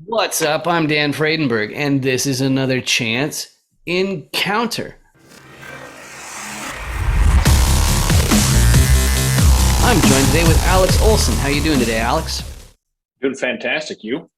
What's up? I'm Dan Fredenberg, and this is another Chance Encounter. I'm joined today with Alex Olson. How you doing today, Alex? Doing fantastic. You?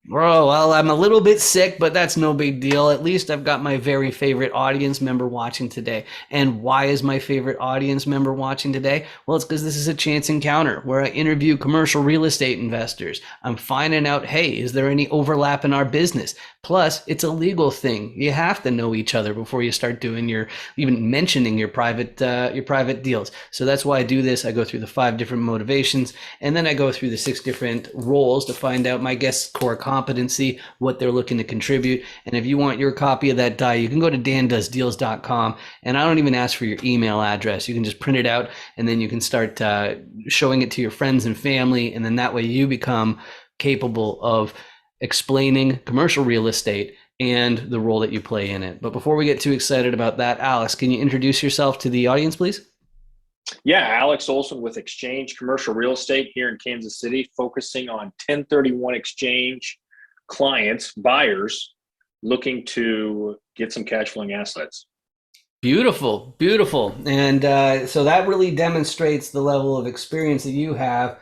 Bro, well, I'm a little bit sick, but that's no big deal. At least I've got my very favorite audience member watching today. And why is my favorite audience member watching today? Well, it's because this is a chance encounter where I interview commercial real estate investors. I'm finding out, hey, is there any overlap in our business? Plus, it's a legal thing. You have to know each other before you start doing even mentioning your private deals. So that's why I do this. I go through the 5 different motivations, and then I go through the 6 different roles to find out my guest's core competency, what they're looking to contribute. And if you want your copy of that die, you can go to dandoesdeals.com, and I don't even ask for your email address. You can just print it out, and then you can start showing it to your friends and family, and then that way you become capable of explaining commercial real estate and the role that you play in it. But before we get too excited about that, Alex, can you introduce yourself to the audience, please? Yeah, Alex Olson with Exchange Commercial Real Estate here in Kansas City, focusing on 1031 exchange clients, buyers looking to get some cash flowing assets. Beautiful, beautiful. And so that really demonstrates the level of experience that you have,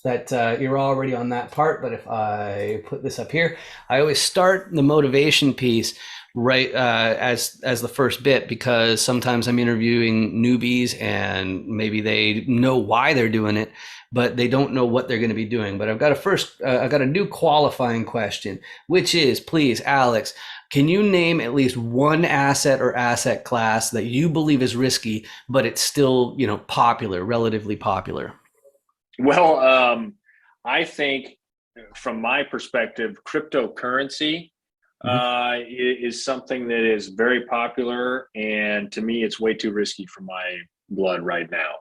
that you're already on that part. But if I put this up here, I always start the motivation piece right as the first bit, because sometimes I'm interviewing newbies and maybe they know why they're doing it, but they don't know what they're going to be doing. But I've got a new qualifying question, which is, please, Alex, can you name at least one asset or asset class that you believe is risky, but it's still, popular, relatively popular? Well, I think from my perspective, cryptocurrency Mhm. is something that is very popular. And to me, it's way too risky for my blood right now.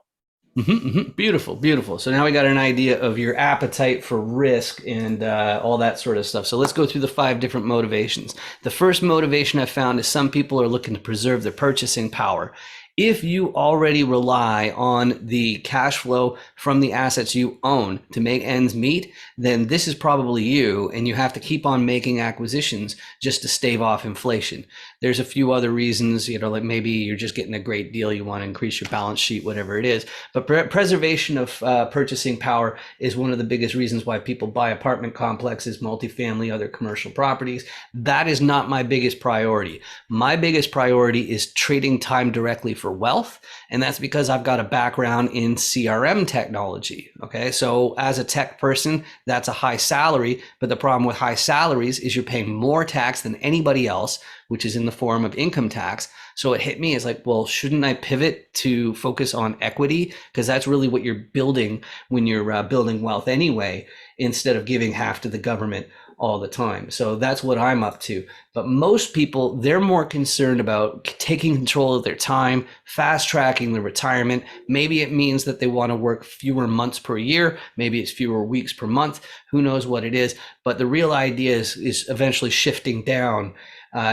Beautiful, beautiful. So now we got an idea of your appetite for risk and all that sort of stuff. So let's go through the 5 different motivations. The first motivation I found is some people are looking to preserve their purchasing power. If you already rely on the cash flow from the assets you own to make ends meet, then this is probably you, and you have to keep on making acquisitions just to stave off inflation. There's a few other reasons, like maybe you're just getting a great deal, you want to increase your balance sheet, whatever it is. But preservation of purchasing power is one of the biggest reasons why people buy apartment complexes, multifamily, other commercial properties. That is not my biggest priority. My biggest priority is trading time directly for wealth. And that's because I've got a background in CRM technology. Okay. So as a tech person, that's a high salary. But the problem with high salaries is you're paying more tax than anybody else, which is in the form of income tax. So it hit me as like, well, shouldn't I pivot to focus on equity? Because that's really what you're building when you're building wealth anyway, instead of giving half to the government all the time. So that's what I'm up to. But most people, they're more concerned about taking control of their time, fast tracking their retirement. Maybe it means that they want to work fewer months per year. Maybe it's fewer weeks per month. Who knows what it is? But the real idea is eventually shifting down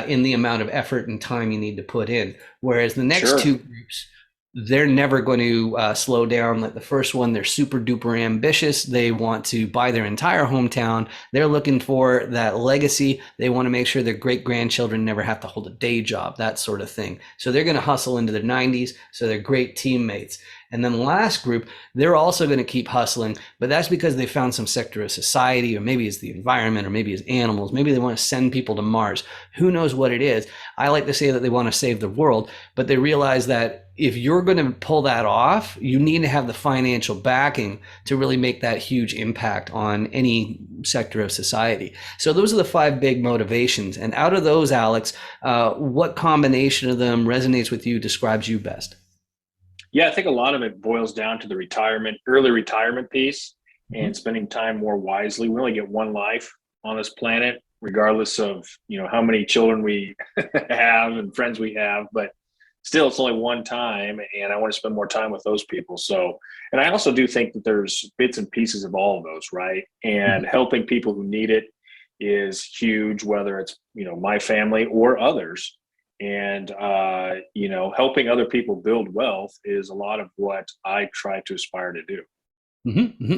in the amount of effort and time you need to put in. Whereas the next Sure. two groups, they're never going to slow down. Like the first one, they're super duper ambitious. They want to buy their entire hometown. They're looking for that legacy. They want to make sure their great grandchildren never have to hold a day job, that sort of thing. So they're going to hustle into their 90s. So they're great teammates. And then the last group, they're also going to keep hustling, but that's because they found some sector of society, or maybe it's the environment, or maybe it's animals. Maybe they want to send people to Mars. Who knows what it is? I like to say that they want to save the world, but they realize that if you're going to pull that off, you need to have the financial backing to really make that huge impact on any sector of society. So those are the 5 big motivations. And out of those, Alex, what combination of them resonates with you, describes you best? Yeah, I think a lot of it boils down to the early retirement piece Mhm. and spending time more wisely. We only get one life on this planet, regardless of, how many children we have and friends we have, but still it's only one time and I want to spend more time with those people. So, and I also do think that there's bits and pieces of all of those, right? And Mhm. helping people who need it is huge, whether it's, my family or others. And helping other people build wealth is a lot of what I try to aspire to do.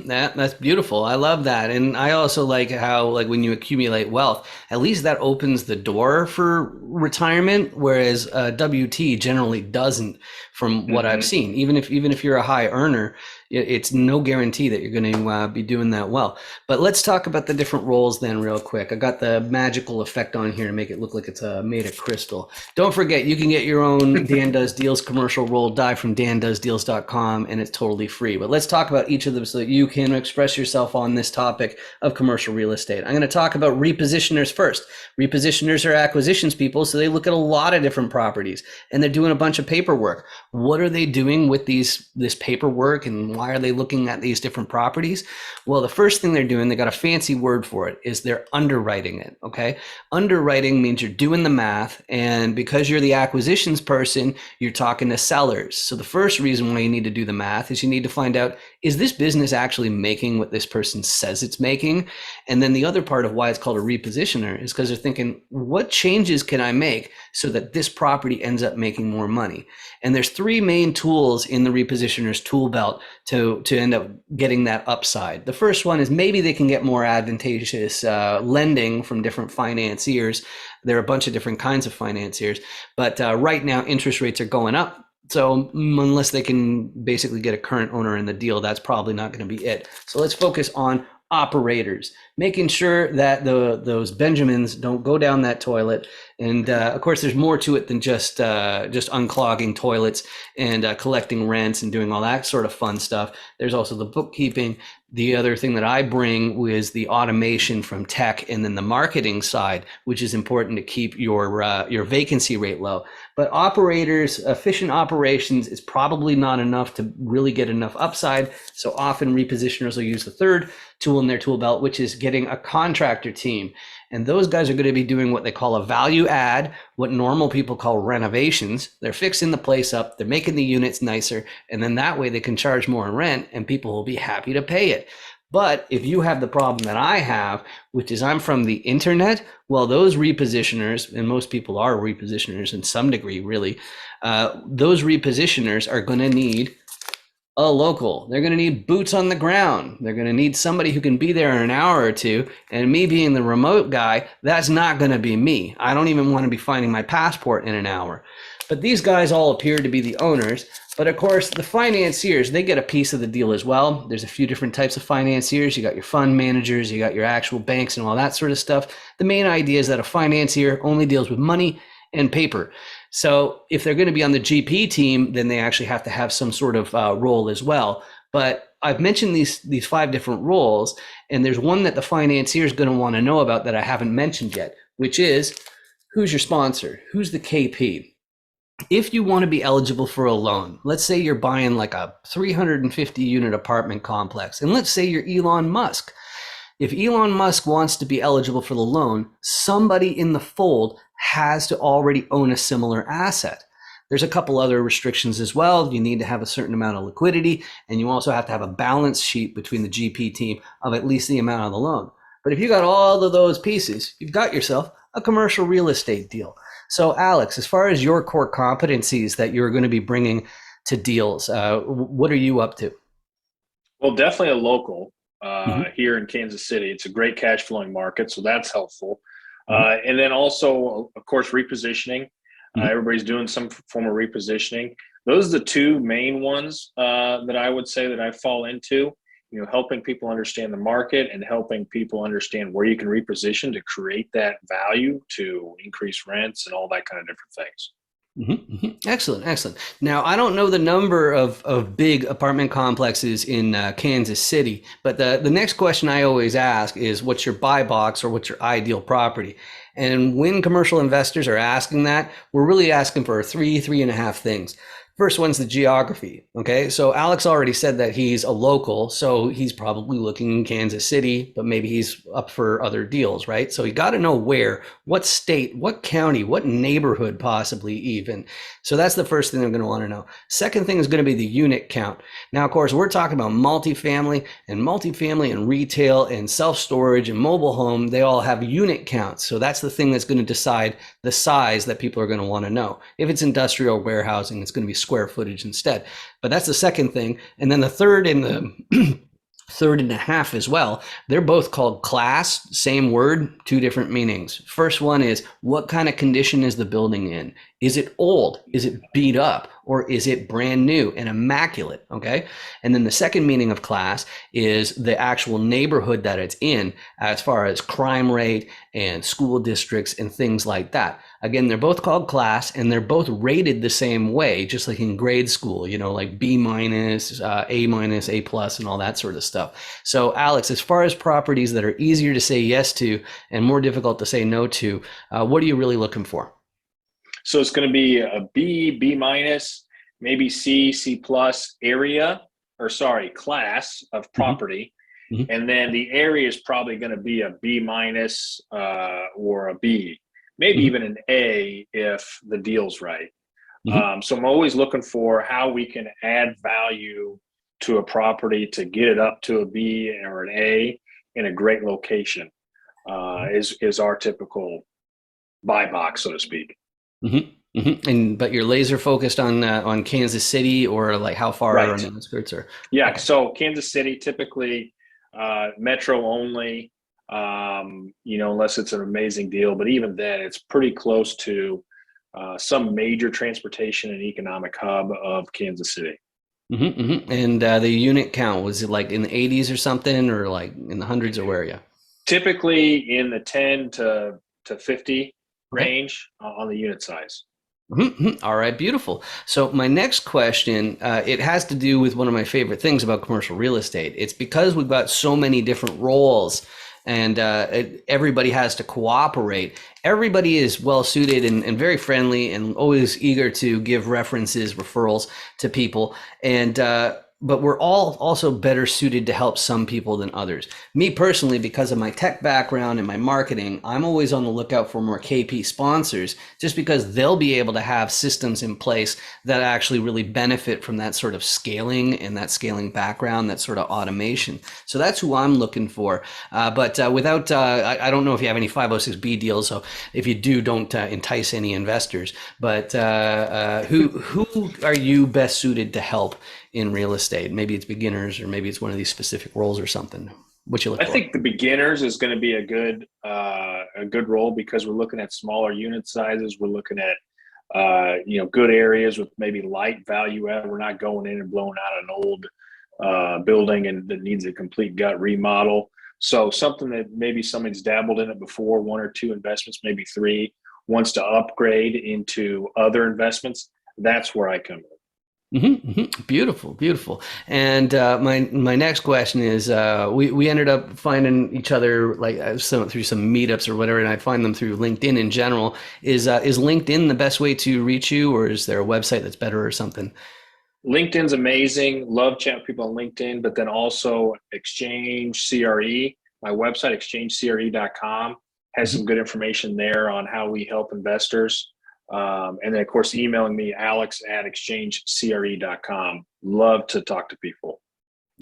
That's beautiful. I love that. And I also like how, like, when you accumulate wealth, at least that opens the door for retirement, whereas WT generally doesn't, from what I've Hmm. seen. Even if you're a high earner, it's no guarantee that you're going to be doing that well. But let's talk about the different roles then, real quick. I got the magical effect on here to make it look like it's made of crystal. Don't forget, you can get your own Dan Does Deals commercial roll die from dandoesdeals.com, and it's totally free. But let's talk about each of them so that you can express yourself on this topic of commercial real estate. I'm going to talk about repositioners first. Repositioners are acquisitions people, so they look at a lot of different properties and they're doing a bunch of paperwork. What are they doing with this paperwork, and why are they looking at these different properties? Well, the first thing they're doing, they got a fancy word for it, is they're underwriting it. Okay. Underwriting means you're doing the math, and because you're the acquisitions person, you're talking to sellers. So the first reason why you need to do the math is you need to find out, is this business actually making what this person says it's making? And then the other part of why it's called a repositioner is because they're thinking, what changes can I make so that this property ends up making more money? And there's three main tools in the repositioner's tool belt to end up getting that upside. The first one is maybe they can get more advantageous lending from different financiers. There are a bunch of different kinds of financiers, but right now interest rates are going up. So unless they can basically get a current owner in the deal, that's probably not going to be it. So let's focus on operators, making sure that those Benjamins don't go down that toilet. And of course, there's more to it than just unclogging toilets and collecting rents and doing all that sort of fun stuff. There's also the bookkeeping. The other thing that I bring was the automation from tech, and then the marketing side, which is important to keep your vacancy rate low. But operators, efficient operations is probably not enough to really get enough upside. So often repositioners will use the third tool in their tool belt, which is getting a contractor team. And those guys are going to be doing what they call a value add, what normal people call renovations. They're fixing the place up, they're making the units nicer, and then that way they can charge more in rent and people will be happy to pay it. But if you have the problem that I have, which is I'm from the internet, well, those repositioners, and most people are repositioners in some degree, really, those repositioners are going to need a local. They're going to need boots on the ground. They're going to need somebody who can be there in an hour or two. And me being the remote guy, that's not going to be me. I don't even want to be finding my passport in an hour. But these guys all appear to be the owners. But of course, the financiers, they get a piece of the deal as well. There's a few different types of financiers. You got your fund managers, you got your actual banks and all that sort of stuff. The main idea is that a financier only deals with money and paper. So if they're going to be on the GP team, then they actually have to have some sort of role as well. But I've mentioned these five different roles, and there's one that the financier is going to want to know about that I haven't mentioned yet, which is, who's your sponsor? Who's the KP? If you want to be eligible for a loan, let's say you're buying like a 350 unit apartment complex, and let's say you're Elon Musk. If Elon Musk wants to be eligible for the loan, somebody in the fold has to already own a similar asset. There's a couple other restrictions as well. You need to have a certain amount of liquidity, and you also have to have a balance sheet between the GP team of at least the amount of the loan. But if you got all of those pieces, you've got yourself a commercial real estate deal. So Alex, as far as your core competencies that you're going to be bringing to deals, what are you up to? Well, definitely a local Mm-hmm. here in Kansas City. It's a great cash flowing market, so that's helpful. Mm-hmm. And then also, of course, repositioning. Mm-hmm. Everybody's doing some form of repositioning. Those are the two main ones that I would say that I fall into. You know, helping people understand the market and helping people understand where you can reposition to create that value to increase rents and all that kind of different things. Mm-hmm. Mm-hmm. Excellent, excellent. Now, I don't know the number of big apartment complexes in Kansas City, but the next question I always ask is, what's your buy box or what's your ideal property? And when commercial investors are asking that, we're really asking for three and a half things. First one's the geography. Okay. So Alex already said that he's a local. So he's probably looking in Kansas City, but maybe he's up for other deals, right? So you got to know where, what state, what county, what neighborhood possibly even. So that's the first thing they're going to want to know. Second thing is going to be the unit count. Now, of course, we're talking about multifamily and retail and self-storage and mobile home. They all have unit counts. So that's the thing that's going to decide the size that people are going to want to know. If it's industrial warehousing, it's going to be square footage instead. But that's the second thing. And then the third in the third and a half as well. They're both called class, same word, two different meanings. First one is, what kind of condition is the building in? Is it old? Is it beat up? Or is it brand new and immaculate? Okay. And then the second meaning of class is the actual neighborhood that it's in, as far as crime rate and school districts and things like that. Again, they're both called class, and they're both rated the same way, just like in grade school, like B minus, A minus, A plus, and all that sort of stuff. So Alex, as far as properties that are easier to say yes to and more difficult to say no to, what are you really looking for? So it's going to be a B, B minus, maybe C, C plus area, or sorry, class of property. Mm-hmm. And then the area is probably going to be a B minus or a B, maybe even an A if the deal's right. So I'm always looking for how we can add value to a property to get it up to a B or an A in a great location is our typical buy box, so to speak. But you're laser focused on Kansas City, or like how far Right. on the outskirts are? Yeah. Okay. So Kansas City, typically metro only, unless it's an amazing deal. But even then, it's pretty close to some major transportation and economic hub of Kansas City. And the unit count, was it like in the 80s or something, or like in the hundreds, or where are you? Typically in the 10 to 50 Okay. range on the unit size. All right, beautiful. So my next question, it has to do with one of my favorite things about commercial real estate. It's because we've got so many different roles, and everybody has to cooperate. Everybody is well suited and very friendly and always eager to give references, referrals to people. And but we're all also better suited to help some people than others. Me personally, because of my tech background and my marketing, I'm always on the lookout for more KP sponsors, just because they'll be able to have systems in place that actually really benefit from that sort of scaling and that scaling background, that sort of automation. So that's who I'm looking for. But without, I don't know if you have any 506B deals. So if you do, don't entice any investors. But who are you best suited to help in real estate? Maybe it's beginners, or maybe it's one of these specific roles or something. What you look I for? think the beginners is going to be a good role, because we're looking at smaller unit sizes. We're looking at good areas with maybe light value add. We're not going in and blowing out an old building and that needs a complete gut remodel. So something that maybe somebody's dabbled in it before, one or two investments, maybe three, wants to upgrade into other investments. That's where I come in. Beautiful, beautiful. And my next question is, we ended up finding each other like through some meetups or whatever, and I find them through LinkedIn in general. Is LinkedIn the best way to reach you, or is there a website that's better or something? LinkedIn's amazing. Love chatting with people on LinkedIn, but then also Exchange CRE. My website, exchangecre.com, has some good information there on how we help investors. And then, of course, emailing me, alex@exchangecre.com. Love to talk to people.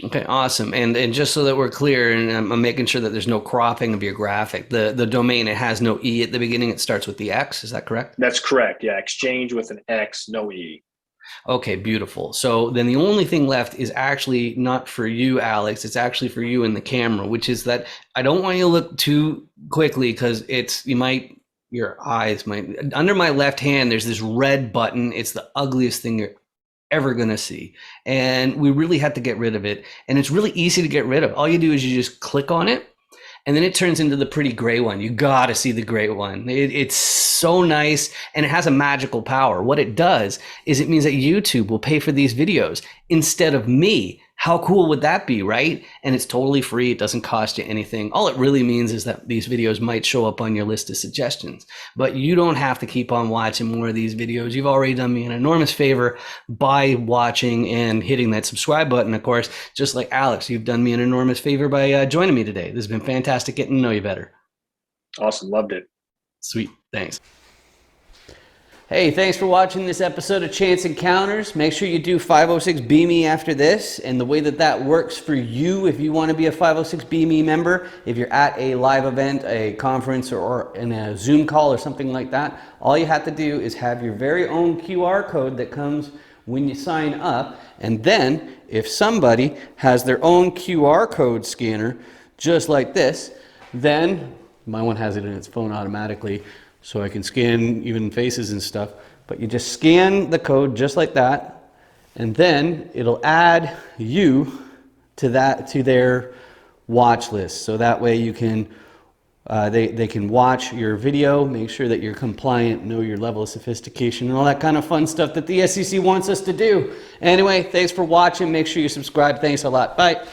Okay, awesome. And just so that we're clear, and I'm making sure that there's no cropping of your graphic, the domain, it has no E at the beginning. It starts with the X. Is that correct? That's correct. Yeah, exchange with an X, no E. Okay, beautiful. So then the only thing left is actually not for you, Alex. It's actually for you in the camera, which is that I don't want you to look too quickly, because your eyes might, under my left hand, there's this red button. It's the ugliest thing you're ever going to see. And we really had to get rid of it. And it's really easy to get rid of. All you do is you just click on it, and then it turns into the pretty gray one. You got to see the gray one. It's so nice, and it has a magical power. What it does is it means that YouTube will pay for these videos instead of me. How cool would that be, right? And it's totally free. It doesn't cost you anything. All it really means is that these videos might show up on your list of suggestions, but you don't have to keep on watching more of these videos. You've already done me an enormous favor by watching and hitting that subscribe button. Of course, just like Alex, you've done me an enormous favor by joining me today. This has been fantastic getting to know you better. Awesome. Loved it. Sweet. Thanks. Hey, thanks for watching this episode of Chance Encounters. Make sure you do 506B Me after this. And the way that works for you, if you want to be a 506B Me member, if you're at a live event, a conference, or in a Zoom call or something like that, all you have to do is have your very own QR code that comes when you sign up. And then if somebody has their own QR code scanner, just like this, then my one has it in its phone automatically, so I can scan even faces and stuff. But you just scan the code just like that, and then it'll add you to their watch list. So that way you can they can watch your video, make sure that you're compliant, know your level of sophistication, and all that kind of fun stuff that the SEC wants us to do. Anyway, thanks for watching. Make sure you subscribe. Thanks a lot. Bye.